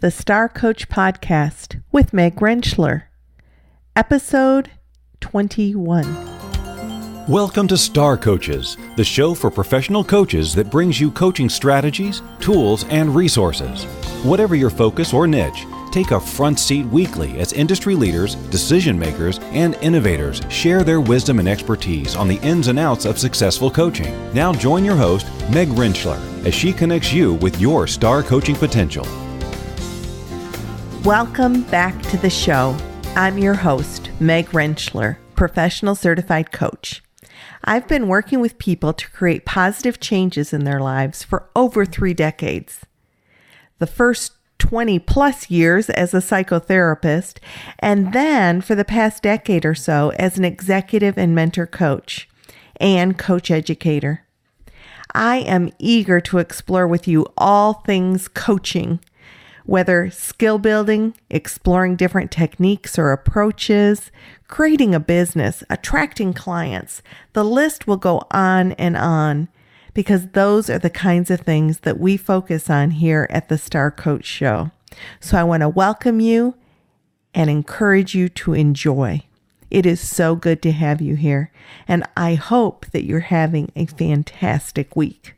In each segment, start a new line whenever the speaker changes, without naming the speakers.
the Star Coach Podcast with Meg Rentschler, Episode 21.
Welcome to Star Coaches, the show for professional coaches that brings you coaching strategies, tools, and resources. Whatever your focus or niche, take a front seat weekly as industry leaders, decision makers, and innovators share their wisdom and expertise on the ins and outs of successful coaching. Now join your host, Meg Rentschler, as she connects you with your star coaching potential.
Welcome back to the show. I'm your host, Meg Rentschler, professional certified coach. I've been working with people to create positive changes in their lives for over 3 decades. The first 20 plus years as a psychotherapist, and then for the past decade or so as an executive and mentor coach and coach educator. I am eager to explore with you all things coaching, whether skill building, exploring different techniques or approaches, creating a business, attracting clients. The list will go on, because those are the kinds of things that we focus on here at the Star Coach Show. So I want to welcome you and encourage you to enjoy. It is so good to have you here, and I hope that you're having a fantastic week.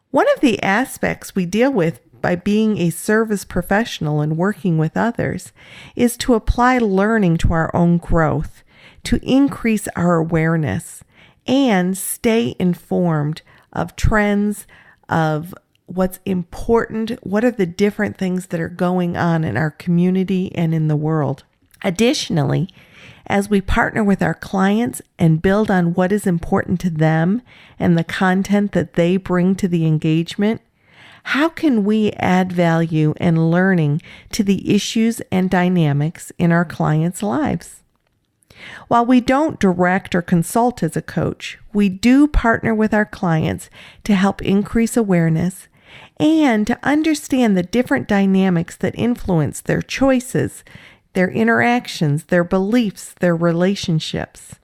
One of the aspects we deal with by being a service professional and working with others is to apply learning to our own growth, to increase our awareness, and stay informed of trends, of what's important, what are the different things that are going on in our community and in the world. Additionally, as we partner with our clients and build on what is important to them and the content that they bring to the engagement, how can we add value and learning to the issues and dynamics in our clients' lives? While we don't direct or consult as a coach, we do partner with our clients to help increase awareness and to understand the different dynamics that influence their choices, their interactions, their beliefs, their relationships.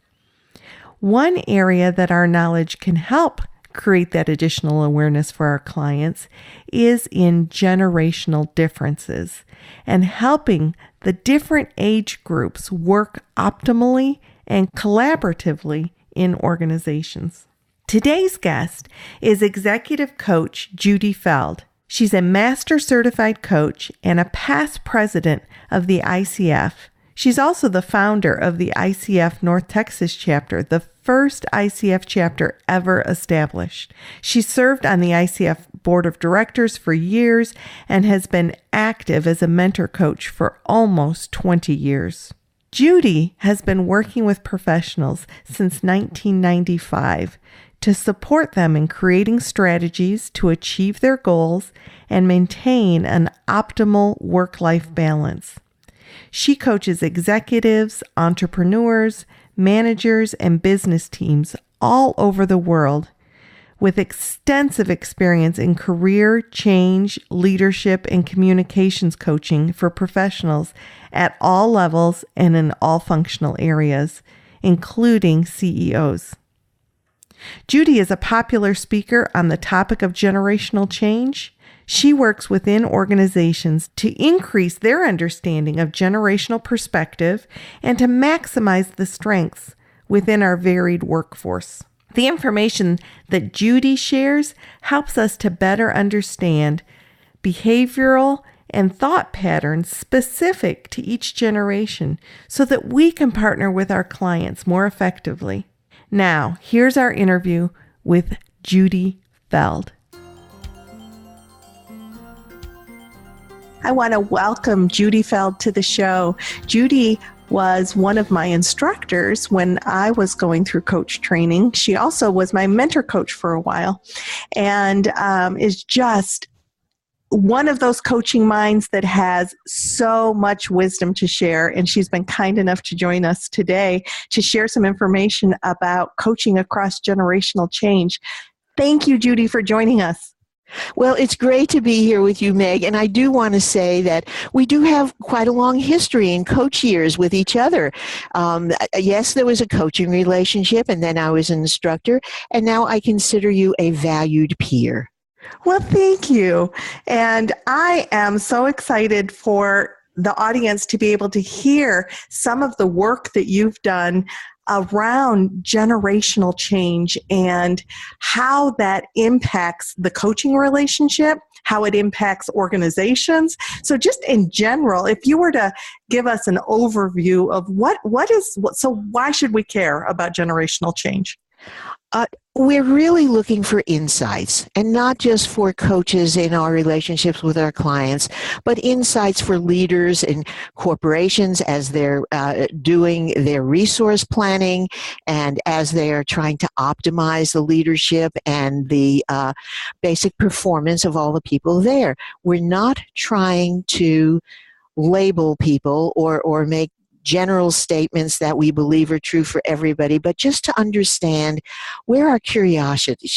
One area that our knowledge can help create that additional awareness for our clients is in generational differences and helping the different age groups work optimally and collaboratively in organizations. Today's guest is executive coach Judy Feld. She's a master certified coach and a past president of the ICF. She's also the founder of the ICF North Texas chapter, the first ICF chapter ever established. She served on the ICF board of directors for years and has been active as a mentor coach for almost 20 years. Judy has been working with professionals since 1995 to support them in creating strategies to achieve their goals and maintain an optimal work-life balance. She coaches executives, entrepreneurs, managers, and business teams all over the world with extensive experience in career change, leadership, and communications coaching for professionals at all levels and in all functional areas, including CEOs. Judy is a popular speaker on the topic of generational change. She works within organizations to increase their understanding of generational perspective and to maximize the strengths within our varied workforce. The information that Judy shares helps us to better understand behavioral and thought patterns specific to each generation so that we can partner with our clients more effectively. Now, here's our interview with Judy Feld. I want to welcome Judy Feld to the show. Judy was one of my instructors when I was going through coach training. She also was my mentor coach for a while and is just one of those coaching minds that has so much wisdom to share. And she's been kind enough to join us today to share some information about coaching across generational change. Thank you, Judy, for joining us.
Well, it's great to be here with you, Meg, and I do want to say that we do have quite a long history in coach years with each other. Yes, there was a coaching relationship, and then I was an instructor, and now I consider you a valued peer.
Well, thank you. And I am so excited for the audience to be able to hear some of the work that you've done around generational change and how that impacts the coaching relationship, how it impacts organizations. So just in general, if you were to give us an overview of so why should we care about generational change?
We're really looking for insights, and not just for coaches in our relationships with our clients, but insights for leaders in corporations as they're doing their resource planning and as they are trying to optimize the leadership and the basic performance of all the people there. We're not trying to label people or make general statements that we believe are true for everybody, but just to understand where our curiosity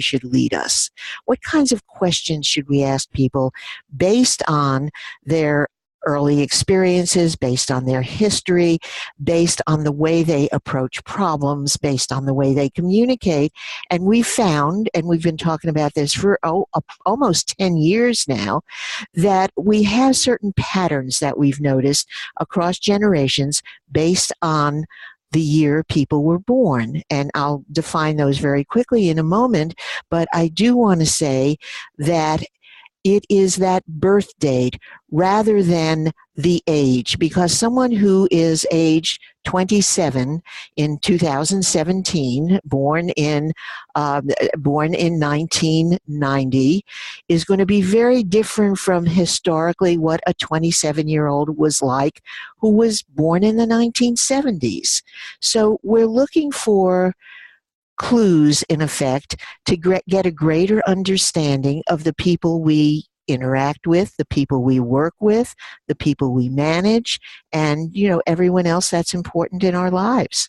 should lead us. What kinds of questions should we ask people based on their early experiences, based on their history, based on the way they approach problems, based on the way they communicate. And we found, and we've been talking about this for almost 10 years now, that we have certain patterns that we've noticed across generations based on the year people were born. And I'll define those very quickly in a moment, but I do want to say that it is that birth date rather than the age, because someone who is age 27 in 2017, born in 1990, is going to be very different from historically what a 27-year-old was like who was born in the 1970s. So we're looking for clues, in effect, to get a greater understanding of the people we interact with, the people we work with, the people we manage, and, everyone else that's important in our lives.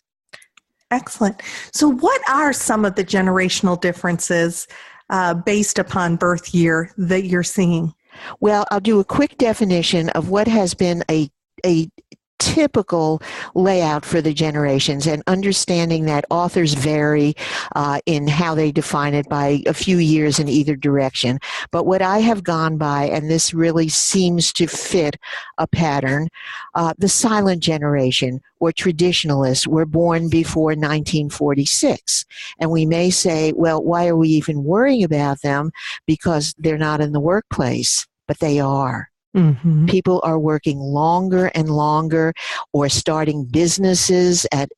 Excellent. So what are some of the generational differences based upon birth year that you're seeing?
Well, I'll do a quick definition of what has been a typical layout for the generations, and understanding that authors vary in how they define it by a few years in either direction. But what I have gone by, and this really seems to fit a pattern, the silent generation or traditionalists were born before 1946. And we may say, well, why are we even worrying about them? Because they're not in the workplace, but they are. Mm-hmm. People are working longer and longer, or starting businesses at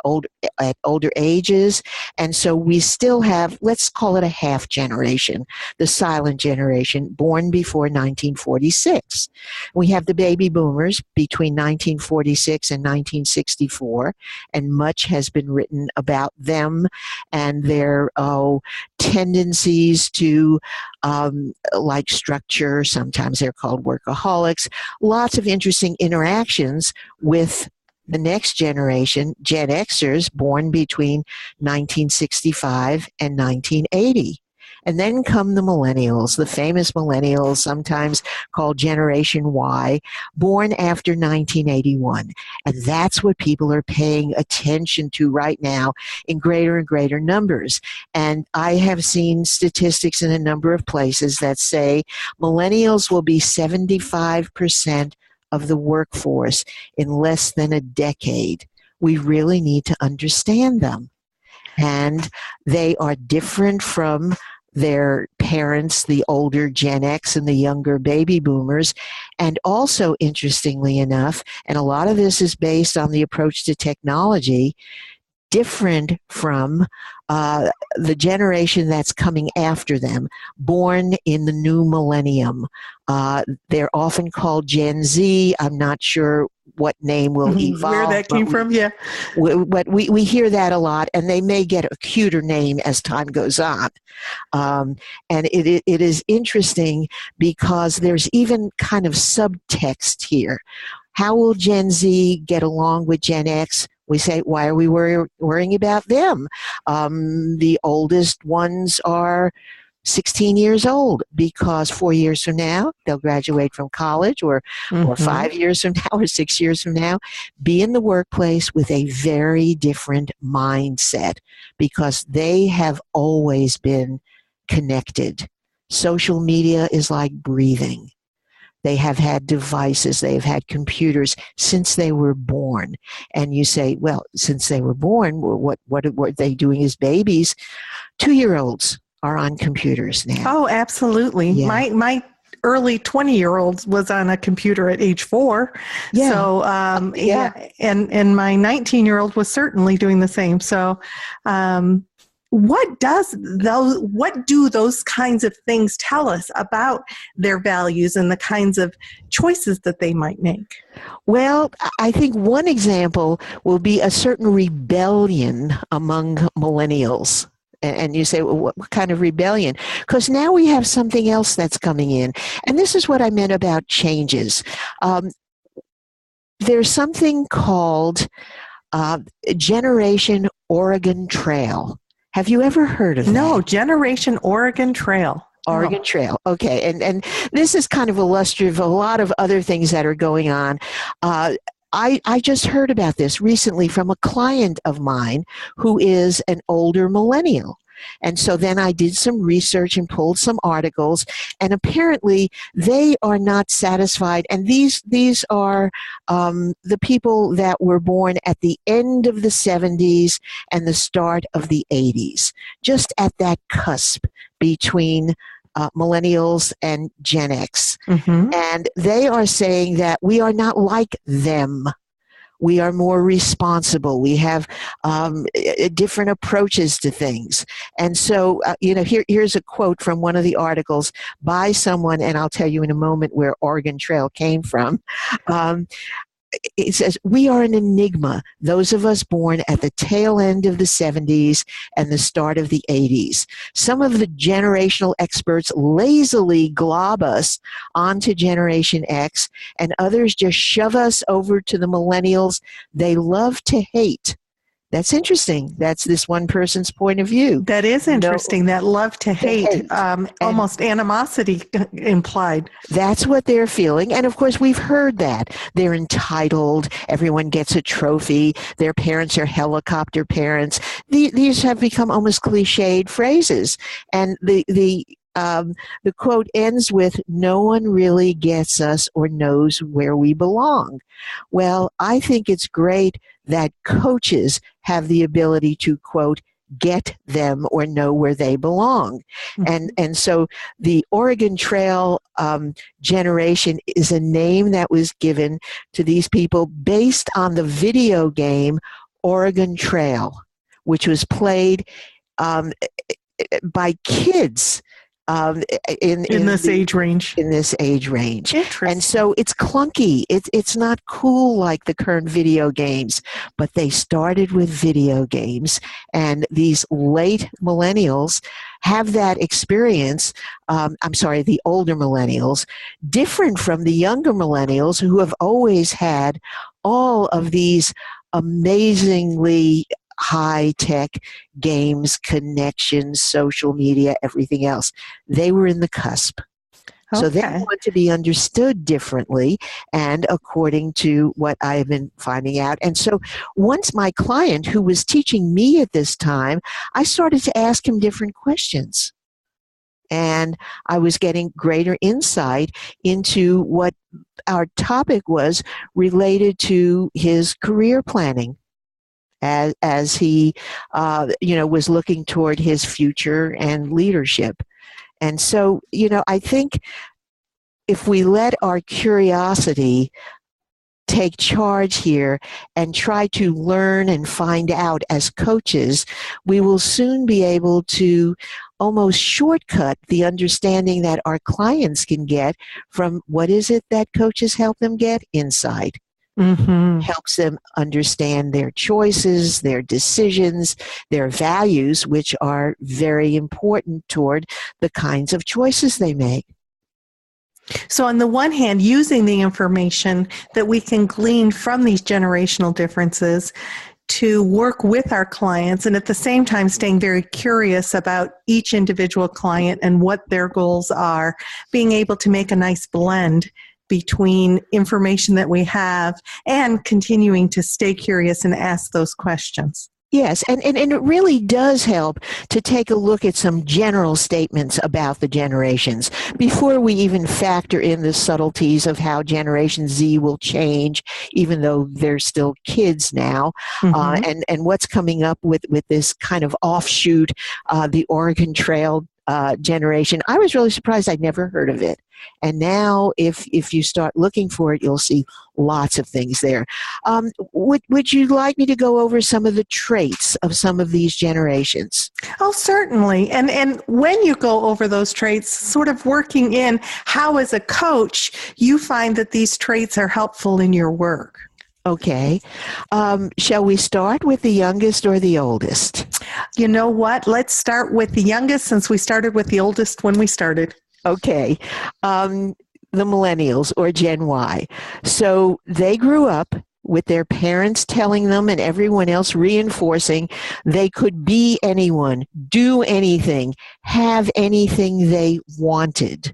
older ages. And so we still have, let's call it a half generation, the silent generation, born before 1946. We have the baby boomers between 1946 and 1964, and much has been written about them and their tendencies to like structure. Sometimes they're called workaholics. Lots of interesting interactions with the next generation, Gen Xers, born between 1965 and 1980. And then come the millennials, the famous millennials, sometimes called Generation Y, born after 1981. And that's what people are paying attention to right now in greater and greater numbers. And I have seen statistics in a number of places that say millennials will be 75% of the workforce in less than a decade. We really need to understand them. And they are different from their parents, the older Gen X and the younger baby boomers. And also, interestingly enough, and a lot of this is based on the approach to technology, different from the generation that's coming after them, born in the new millennium. They're often called Gen Z. I'm not sure what name will evolve.
Where that came from, yeah.
But we hear that a lot, and they may get a cuter name as time goes on. And it is interesting because there's even kind of subtext here. How will Gen Z get along with Gen X? We say, why are we worrying about them? The oldest ones are 16 years old, because 4 years from now, they'll graduate from college, or 5 years from now, or 6 years from now, be in the workplace with a very different mindset, because they have always been connected. Social media is like breathing. They have had devices, they've had computers since they were born. And you say, well, since they were born, what are they doing as babies? 2-year-olds are on computers now.
Oh, absolutely.
Yeah.
My early 20-year-old was on a computer at age 4.
Yeah.
So, and my 19-year-old was certainly doing the same. So, what do those kinds of things tell us about their values and the kinds of choices that they might make?
Well, I think one example will be a certain rebellion among millennials. And you say, well, what kind of rebellion? Because now we have something else that's coming in. And this is what I meant about changes. There's something called Generation Oregon Trail. Have you ever heard of that?
No, Generation Oregon Trail.
Oregon Trail. Okay. And this is kind of illustrative of a lot of other things that are going on. I just heard about this recently from a client of mine who is an older millennial. And so then I did some research and pulled some articles, and apparently they are not satisfied. And these are the people that were born at the end of the 70s and the start of the 80s, just at that cusp between millennials and Gen X.
Mm-hmm.
And they are saying that we are not like them. We are more responsible. We have different approaches to things. And so, here's a quote from one of the articles by someone, and I'll tell you in a moment where Oregon Trail came from. It says, we are an enigma, those of us born at the tail end of the 70s and the start of the 80s. Some of the generational experts lazily glob us onto Generation X, and others just shove us over to the millennials they love to hate. That's interesting. That's this one person's point of view.
That is interesting. That love to hate. Almost animosity implied.
That's what they're feeling. And of course, we've heard that. They're entitled. Everyone gets a trophy. Their parents are helicopter parents. These have become almost cliched phrases. And the quote ends with, no one really gets us or knows where we belong. Well, I think it's great that coaches have the ability to, quote, get them or know where they belong. Mm-hmm. And so the Oregon Trail generation is a name that was given to these people based on the video game Oregon Trail, which was played by kids in
this age range.
In this age range.
Interesting.
And so it's clunky. It's not cool like the current video games, but they started with video games, and these late millennials have that experience. The older millennials, different from the younger millennials who have always had all of these amazingly high-tech games, connections, social media, everything else. They were in the cusp. Okay. So they want to be understood differently and according to what I've been finding out. And so once my client, who was teaching me at this time, I started to ask him different questions. And I was getting greater insight into what our topic was related to his career planning. As he, was looking toward his future and leadership. And so, I think if we let our curiosity take charge here and try to learn and find out as coaches, we will soon be able to almost shortcut the understanding that our clients can get from what is it that coaches help them get? Insight. Mm-hmm. Helps them understand their choices, their decisions, their values, which are very important toward the kinds of choices they make.
So on the one hand, using the information that we can glean from these generational differences to work with our clients, and at the same time staying very curious about each individual client and what their goals are, being able to make a nice blend between information that we have and continuing to stay curious and ask those questions.
Yes, and it really does help to take a look at some general statements about the generations before we even factor in the subtleties of how Generation Z will change, even though they're still kids now, and what's coming up with this kind of offshoot, the Oregon Trail generation. I was really surprised. I'd never heard of it. And now if you start looking for it, you'll see lots of things there. Would you like me to go over some of the traits of some of these generations?
Oh, certainly. And when you go over those traits, sort of working in how as a coach, you find that these traits are helpful in your work.
Okay. Shall we start with the youngest or the oldest?
You know what? Let's start with the youngest since we started with the oldest when we started.
Okay. The millennials or Gen Y. So they grew up with their parents telling them and everyone else reinforcing they could be anyone, do anything, have anything they wanted.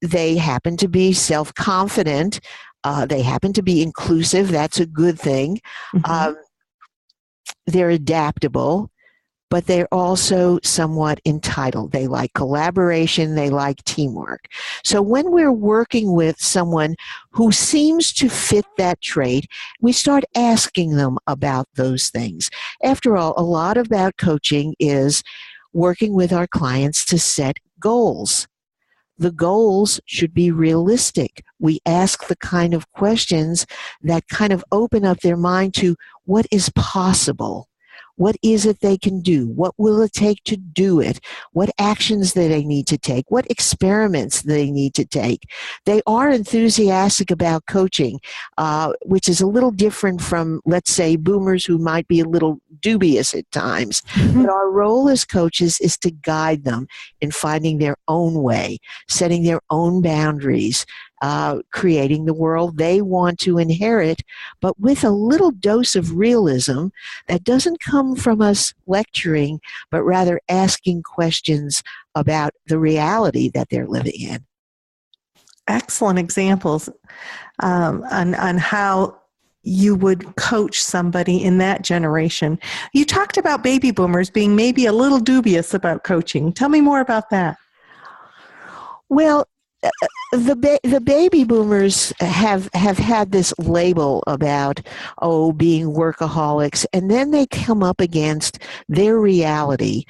They happen to be self-confident. They happen to be inclusive. That's a good thing. They're adaptable, but they're also somewhat entitled. They like collaboration. They like teamwork. So when we're working with someone who seems to fit that trait, we start asking them about those things. After all, a lot about coaching is working with our clients to set goals. The goals should be realistic. We ask the kind of questions that kind of open up their mind to what is possible. What is it they can do? What will it take to do it? What actions do they need to take? What experiments do they need to take? They are enthusiastic about coaching, which is a little different from, let's say, boomers who might be a little dubious at times. But our role as coaches is to guide them in finding their own way, setting their own boundaries, creating the world they want to inherit, but with a little dose of realism that doesn't come from us lecturing, but rather asking questions about the reality that they're living in.
Excellent examples on how you would coach somebody in that generation. You talked about baby boomers being maybe a little dubious about coaching. Tell me more about that.
Well, the baby boomers have had this label about, being workaholics, and then they come up against their reality,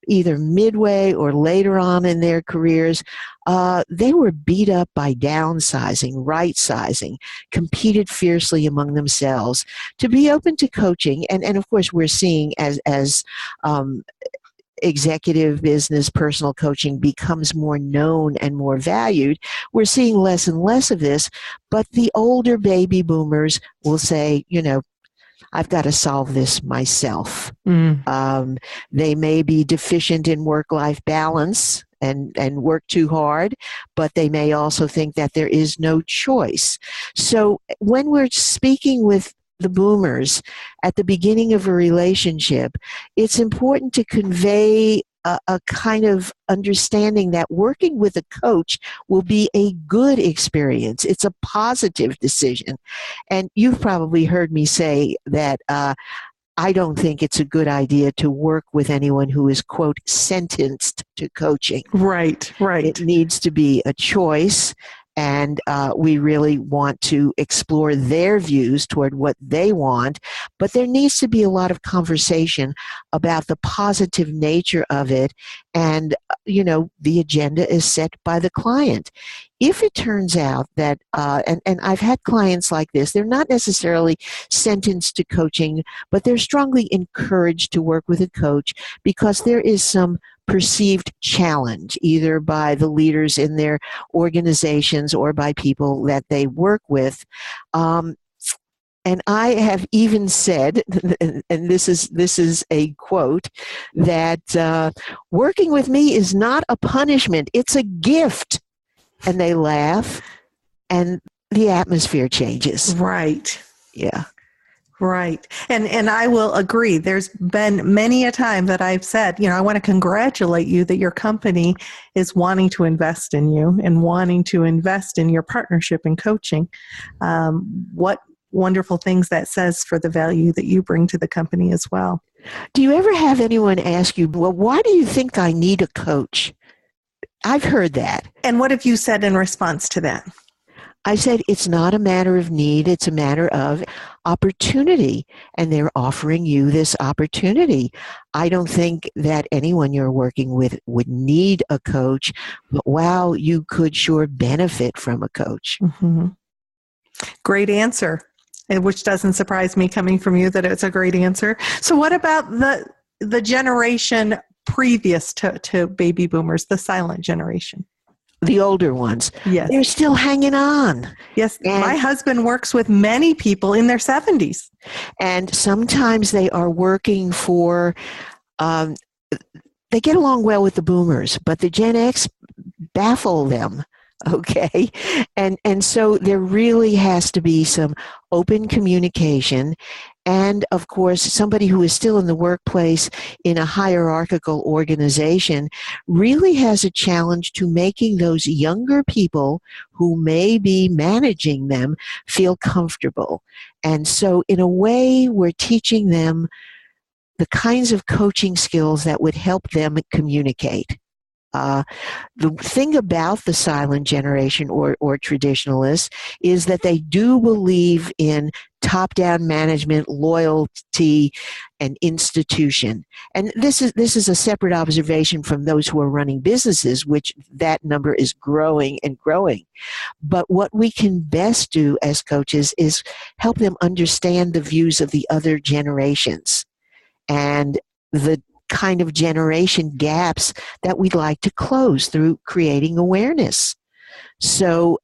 either midway or later on in their careers. They were beat up by downsizing, right-sizing, competed fiercely among themselves. To be open to coaching, and of course we're seeing as executive business personal coaching becomes more known and more valued, we're seeing less and less of this. But the older baby boomers will say, I've got to solve this myself. They may be deficient in work-life balance and work too hard, but they may also think that there is no choice. So when we're speaking with the boomers at the beginning of a relationship, it's important to convey a kind of understanding that working with a coach will be a good experience. It's a positive decision. And you've probably heard me say that I don't think it's a good idea to work with anyone who is, quote, sentenced to coaching.
Right.
It needs to be a choice. And we really want to explore their views toward what they want. But there needs to be a lot of conversation about the positive nature of it. And, the agenda is set by the client. If it turns out that, and I've had clients like this, they're not necessarily sentenced to coaching, but they're strongly encouraged to work with a coach because there is some perceived challenge, either by the leaders in their organizations or by people that they work with. And I have even said, and this is a quote, that working with me is not a punishment, it's a gift. And they laugh, and the atmosphere changes.
Right.
Yeah.
Right. And I will agree. There's been many a time that I've said, I want to congratulate you that your company is wanting to invest in you and wanting to invest in your partnership and coaching. What wonderful things that says for the value that you bring to the company as well.
Do you ever have anyone ask you, well, why do you think I need a coach? I've heard that.
And what have you said in response to that?
I said, it's not a matter of need, it's a matter of opportunity, and they're offering you this opportunity. I don't think that anyone you're working with would need a coach, but wow, you could sure benefit from a coach.
Mm-hmm. Great answer, which doesn't surprise me coming from you that it's a great answer. So what about the generation previous to baby boomers, the silent generation?
The older ones,
yes,
they're still hanging on.
Yes, my husband works with many people in their 70s.
And sometimes they are working for, they get along well with the boomers, but the Gen X baffle them. Okay. And so there really has to be some open communication. And of course, somebody who is still in the workplace in a hierarchical organization really has a challenge to making those younger people who may be managing them feel comfortable. And so in a way, we're teaching them the kinds of coaching skills that would help them communicate. The thing about the silent generation or traditionalists is that they do believe in top-down management, loyalty, and institution. And this is a separate observation from those who are running businesses, which that number is growing and growing. But what we can best do as coaches is help them understand the views of the other generations and the kind of generation gaps that we'd like to close through creating awareness. So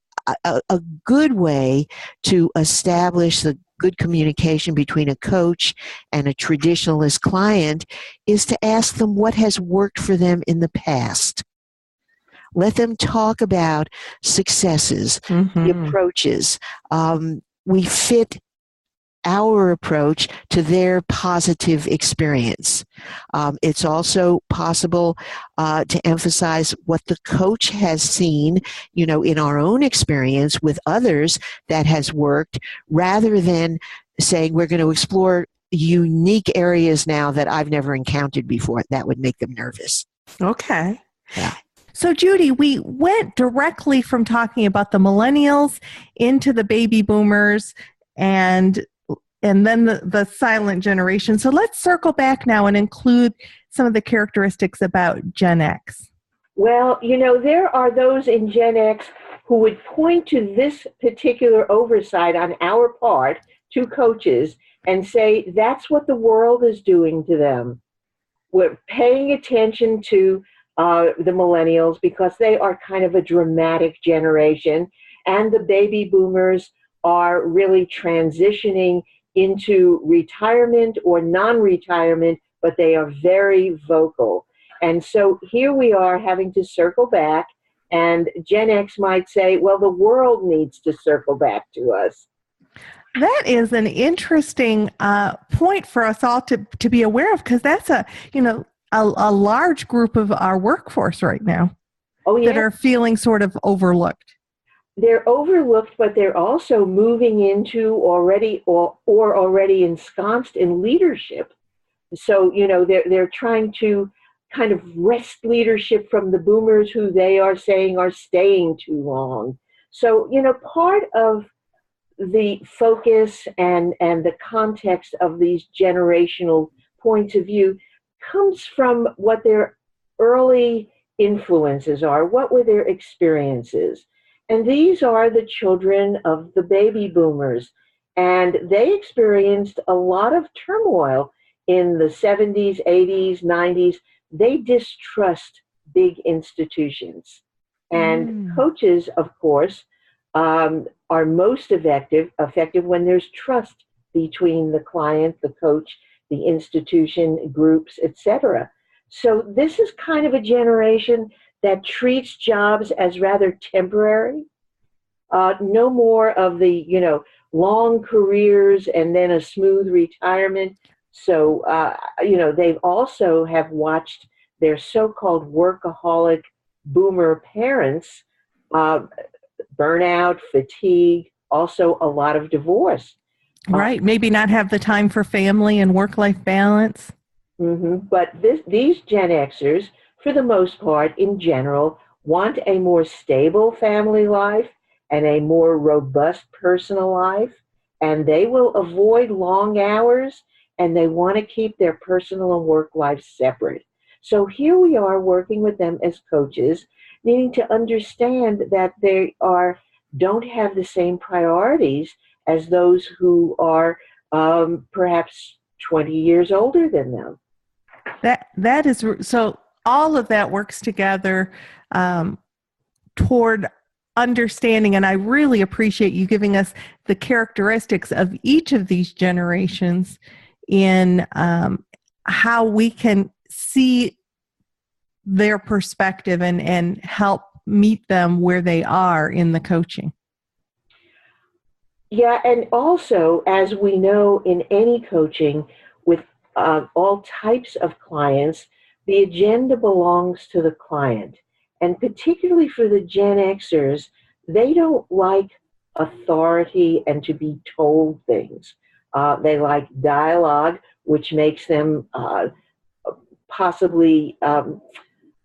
a good way to establish the good communication between a coach and a traditionalist client is to ask them what has worked for them in the past. Let them talk about successes, the approaches. We fit our approach to their positive experience. It's also possible to emphasize what the coach has seen, in our own experience with others that has worked, rather than saying we're going to explore unique areas now that I've never encountered before. That would make them nervous.
Okay.
Yeah.
So, Judy, we went directly from talking about the millennials into the baby boomers and then the silent generation. So let's circle back now and include some of the characteristics about Gen X.
Well, there are those in Gen X who would point to this particular oversight on our part to coaches and say that's what the world is doing to them. We're paying attention to the millennials because they are kind of a dramatic generation, and the baby boomers are really transitioning into retirement or non-retirement, but they are very vocal. And so here we are having to circle back, and Gen X might say, well, the world needs to circle back to us.
That is an interesting point for us all to be aware of, because that's a large group of our workforce right now that are feeling sort of overlooked.
They're overlooked, but they're also moving into already ensconced in leadership. So, they're trying to kind of wrest leadership from the boomers who they are saying are staying too long. So, part of the focus and the context of these generational points of view comes from what their early influences are. What were their experiences? And these are the children of the baby boomers. And they experienced a lot of turmoil in the 70s, 80s, 90s. They distrust big institutions. And coaches, of course, are most effective when there's trust between the client, the coach, the institution, groups, etc. So this is kind of a generation that treats jobs as rather temporary. No more of the, long careers and then a smooth retirement. So, they also have watched their so-called workaholic boomer parents burnout, fatigue, also a lot of divorce.
Right. Maybe not have the time for family and work-life balance.
But these Gen Xers, for the most part, in general, want a more stable family life and a more robust personal life, and they will avoid long hours, and they want to keep their personal and work life separate. So here we are working with them as coaches, needing to understand that they don't have the same priorities as those who are perhaps 20 years older than them.
That is so. All of that works together toward understanding, and I really appreciate you giving us the characteristics of each of these generations in how we can see their perspective and help meet them where they are in the coaching.
Yeah, and also, as we know in any coaching with all types of clients, the agenda belongs to the client. And particularly for the Gen Xers, they don't like authority and to be told things. They like dialogue, which makes them possibly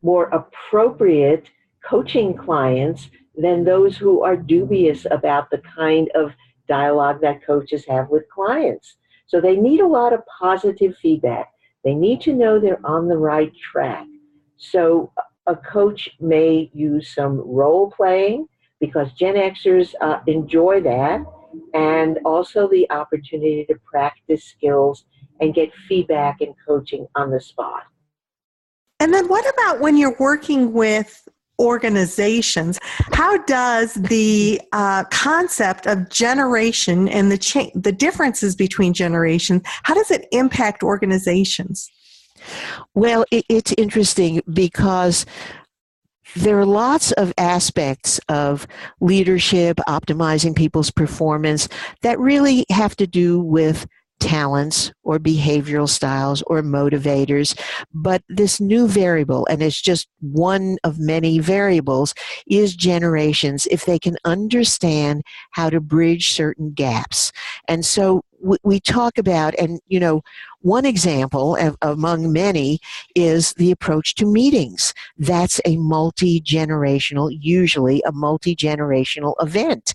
more appropriate coaching clients than those who are dubious about the kind of dialogue that coaches have with clients. So they need a lot of positive feedback. They need to know they're on the right track. So a coach may use some role playing because Gen Xers enjoy that, and also the opportunity to practice skills and get feedback and coaching on the spot.
And then what about when you're working with organizations? How does the concept of generation and the differences between generations, how does it impact organizations?
Well, it's interesting because there are lots of aspects of leadership, optimizing people's performance that really have to do with talents or behavioral styles or motivators. But this new variable, and it's just one of many variables, is generations, if they can understand how to bridge certain gaps. And so we talk about, and one example among many is the approach to meetings. That's a usually a multi-generational event.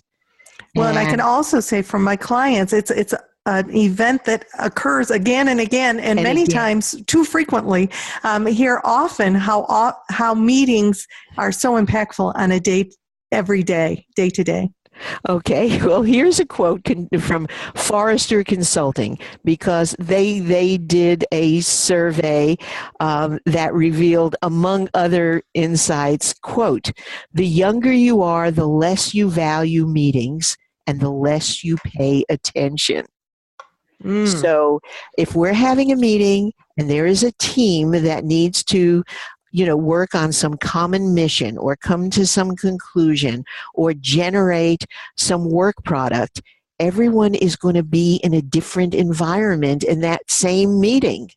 Well, and I can also say from my clients, it's an event that occurs again and again, and many times too frequently. Hear often how meetings are so impactful on a every day to day.
Okay, well, here's a quote from Forrester Consulting, because they did a survey that revealed, among other insights, quote, "The younger you are, the less you value meetings and the less you pay attention." So if we're having a meeting and there is a team that needs to work on some common mission or come to some conclusion or generate some work product, everyone is going to be in a different environment in that same meeting.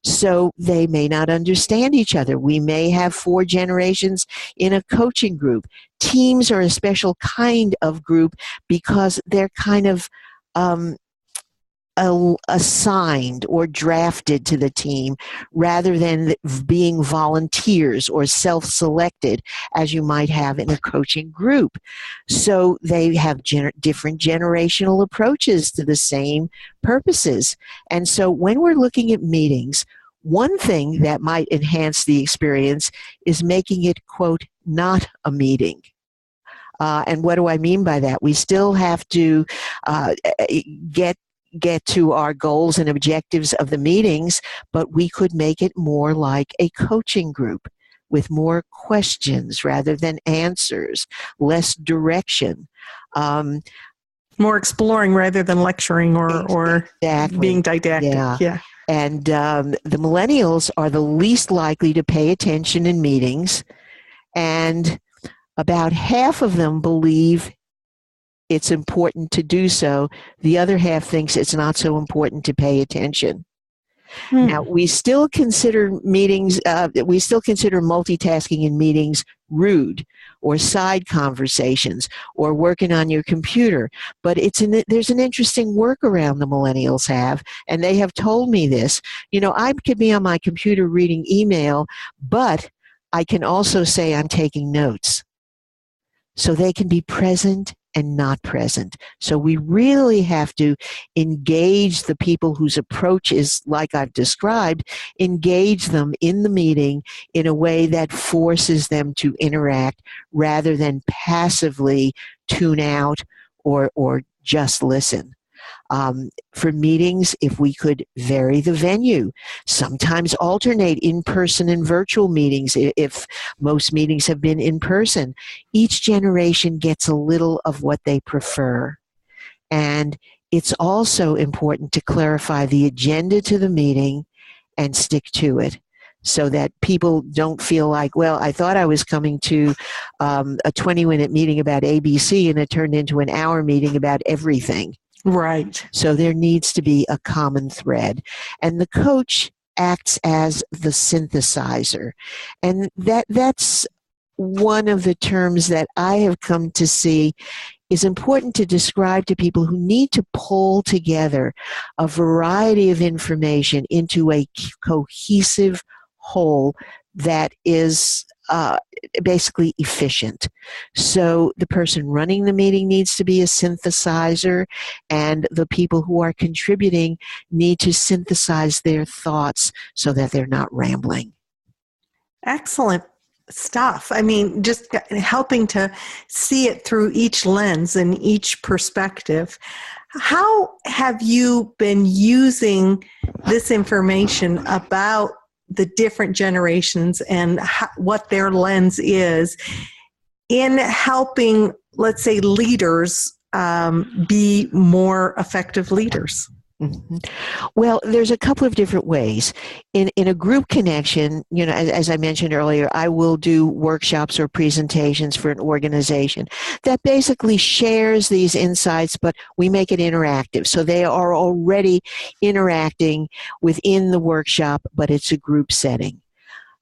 So they may not understand each other. We may have 4 generations in a coaching group. Teams are a special kind of group because they're kind of assigned or drafted to the team rather than being volunteers or self-selected as you might have in a coaching group. So they have different generational approaches to the same purposes. And so when we're looking at meetings, one thing that might enhance the experience is making it, quote, not a meeting. And what do I mean by that? We still have to get to our goals and objectives of the meetings, but we could make it more like a coaching group with more questions rather than answers, less direction.
More exploring rather than lecturing or
exactly.
Being didactic. Yeah.
And the millennials are the least likely to pay attention in meetings, and about half of them believe it's important to do so. The other half thinks it's not so important to pay attention. Now, we still consider meetings, we still consider multitasking in meetings rude, or side conversations, or working on your computer. But there's an interesting workaround the millennials have, and they have told me this. I could be on my computer reading email, but I can also say I'm taking notes. So they can be present and not present. So we really have to engage the people whose approach is like I've described, engage them in the meeting in a way that forces them to interact rather than passively tune out or just listen. For meetings, if we could vary the venue, sometimes alternate in-person and virtual meetings if most meetings have been in person. Each generation gets a little of what they prefer. And it's also important to clarify the agenda to the meeting and stick to it, so that people don't feel like, well, I thought I was coming to a 20-minute meeting about ABC and it turned into an hour meeting about everything.
Right.
So there needs to be a common thread. And the coach acts as the synthesizer. And that's one of the terms that I have come to see is important to describe to people who need to pull together a variety of information into a cohesive whole that is basically efficient. So the person running the meeting needs to be a synthesizer, and the people who are contributing need to synthesize their thoughts so that they're not rambling.
Excellent stuff. I mean, just helping to see it through each lens and each perspective. How have you been using this information about the different generations and what their lens is in helping, let's say, leaders be more effective leaders?
Mm-hmm. Well, there's a couple of different ways. In a group connection, as I mentioned earlier, I will do workshops or presentations for an organization that basically shares these insights, but we make it interactive. So they are already interacting within the workshop, but it's a group setting.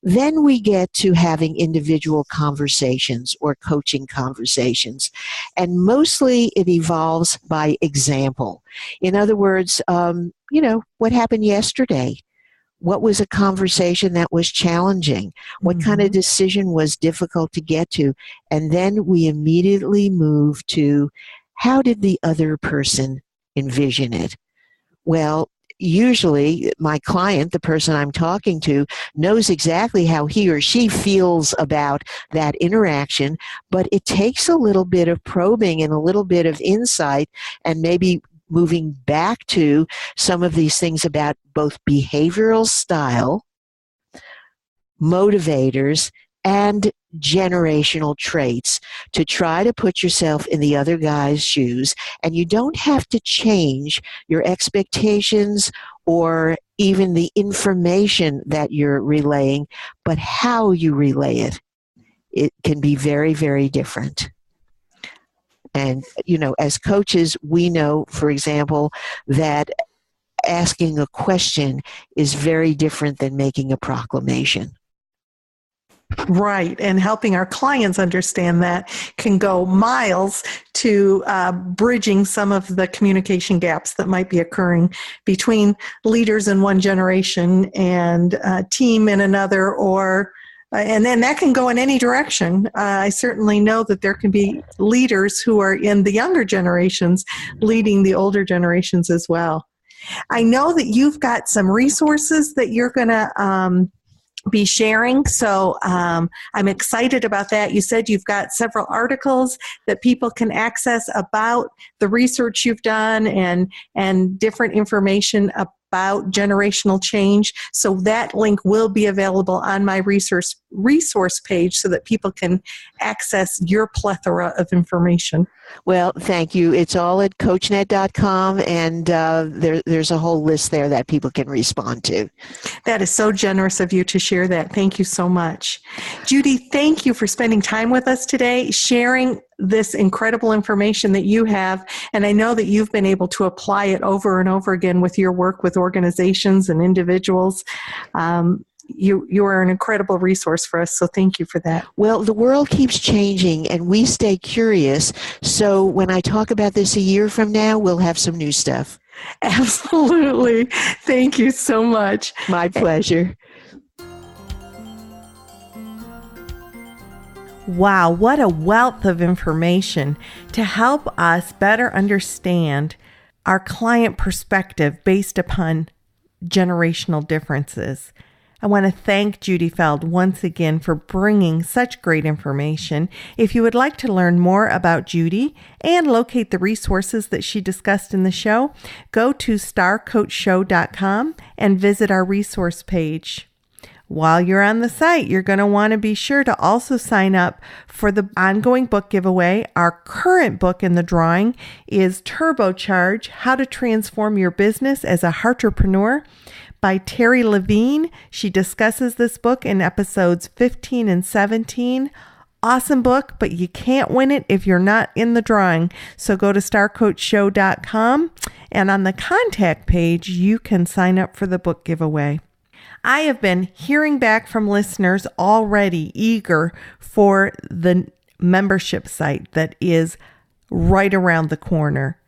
Then we get to having individual conversations or coaching conversations. And mostly it evolves by example. In other words, what happened yesterday? What was a conversation that was challenging? What kind of decision was difficult to get to? And then we immediately move to, how did the other person envision it? Well, usually my client, the person I'm talking to, knows exactly how he or she feels about that interaction, but it takes a little bit of probing and a little bit of insight, and maybe moving back to some of these things about both behavioral style, motivators, and generational traits to try to put yourself in the other guy's shoes. And you don't have to change your expectations or even the information that you're relaying, but how you relay it. It can be very, very different. And, as coaches, we know, for example, that asking a question is very different than making a proclamation.
Right, and helping our clients understand that can go miles to bridging some of the communication gaps that might be occurring between leaders in one generation and a team in another, and then that can go in any direction. I certainly know that there can be leaders who are in the younger generations leading the older generations as well. I know that you've got some resources that you're going to be sharing. So I'm excited about that. You said you've got several articles that people can access about the research you've done and different information about generational change. So that link will be available on my resource page so that people can access your plethora of information.
Well, thank you. It's all at coachnet.com, and there's a whole list there that people can respond to.
That is so generous of you to share that. Thank you so much. Judy, thank you for spending time with us today, sharing
this incredible information that you have, and I know that you've been able to apply it over and over again with your work with organizations and individuals. You are an incredible resource for us, so thank you for that.
Well, the world keeps changing, and we stay curious, so when I talk about this a year from now, we'll have some new stuff.
Absolutely. Thank you so much.
My pleasure.
Wow, what a wealth of information to help us better understand our client perspective based upon generational differences. I want to thank Judy Feld once again for bringing such great information. If you would like to learn more about Judy and locate the resources that she discussed in the show, go to starcoachshow.com and visit our resource page. While you're on the site, you're going to want to be sure to also sign up for the ongoing book giveaway. Our current book in the drawing is Turbocharge: How to Transform Your Business as a Heartrepreneur by Terry Levine. She discusses this book in episodes 15 and 17. Awesome book, but you can't win it if you're not in the drawing. So go to starcoachshow.com, and on the contact page, you can sign up for the book giveaway. I have been hearing back from listeners already eager for the membership site that is right around the corner.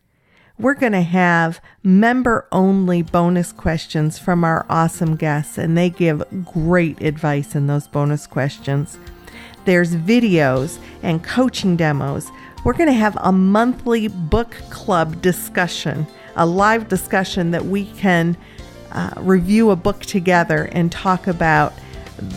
We're going to have member-only bonus questions from our awesome guests, and they give great advice in those bonus questions. There's videos and coaching demos. We're going to have a monthly book club discussion, a live discussion that we can review a book together and talk about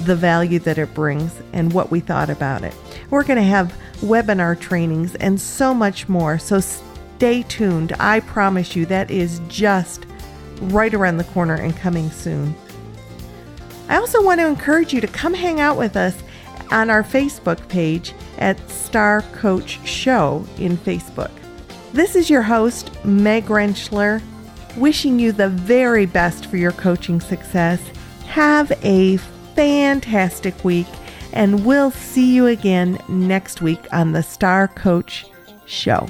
the value that it brings and what we thought about it. We're going to have webinar trainings and so much more. So stay tuned. I promise you that is just right around the corner and coming soon. I also want to encourage you to come hang out with us on our Facebook page at Star Coach Show in Facebook. This is your host, Meg Rentschler, wishing you the very best for your coaching success. Have a fantastic week, and we'll see you again next week on the Star Coach Show.